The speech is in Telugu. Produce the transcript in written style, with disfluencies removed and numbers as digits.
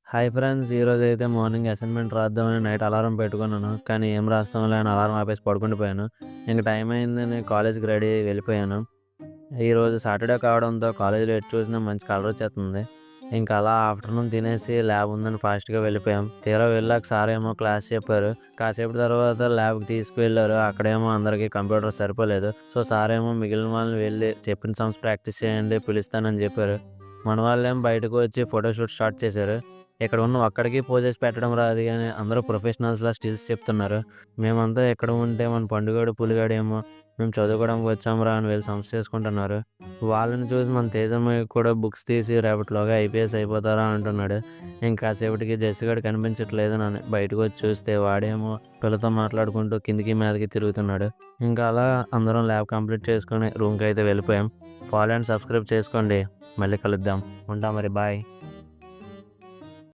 Hi friends. ఈరోజైతే మార్నింగ్ అసైన్‌మెంట్ రాద్దామని నైట్ అలారం పెట్టుకున్నాను. కానీ ఏం రాస్తాంలే అని అలారం ఆపేసి పడుకుండిపోయాను. ఇంక టైం అయిందని కాలేజ్‌కి రెడీ అయ్యి వెళ్ళిపోయాను. ఈరోజు సాటర్‌డే కావడంతో కాలేజ్‌లో ఎటు చూసినా మంచి కలరొచ్చేత్తుంది. ఇంక అలా ఆఫ్టర్‌నూన్ తినేసి ల్యాబ్ ఉందని ఫాస్ట్‌గా వెళ్ళిపోయాం. తీరా వెళ్ళాక సారేమో క్లాస్ చెప్పారు. కాసేపటి తర్వాత ల్యాబ్‌కి తీసుకువెళ్లారు. అక్కడేమో అందరికీ కంప్యూటర్ సరిపోలేదు. సో, సారేమో మిగిలిన వాళ్ళని వెళ్లి చెప్పిన సమ్స్ ప్రాక్టీస్ చేయండి పిలుస్తానని చెప్పారు. మన వాళ్ళేమో బయటకు వచ్చి ఫోటోషూట్ స్టార్ట్ చేశారు. ఇక్కడ ఉన్న ఒక్కడికి పోజెస్ పెట్టడం రాదు గానీ అందరూ ప్రొఫెషనల్స్‌లా స్టిల్స్ చెప్తున్నారు. మేమంతా ఇక్కడ ఉంటే మన పండుగాడు, పులిగాడేమో మేము చదువుకోవడానికి వచ్చాంరా అని వీళ్ళు సంస్థ చేసుకుంటున్నారు. వాళ్ళని చూసి మన తేజమ్మయ్య కూడా బుక్స్ తీసి రేపటిలోగా ఐపీఎస్ అయిపోతారా అంటున్నాడు. ఇంకాసేపటికి జెస్సీగాడు కనిపించట్లేదనని బయటకొచ్చి చూస్తే వాడేమో పిల్లతో మాట్లాడుకుంటూ కిందకి మీదకి తిరుగుతున్నాడు. ఇంకా అలా అందరం ల్యాబ్ కంప్లీట్ చేసుకొని రూమ్‌కైతే వెళ్ళిపోయాం. ఫాలో అండ్ సబ్స్క్రైబ్ చేసుకోండి. మళ్ళీ కలుద్దాం. ఉంటా మరి. బాయ్.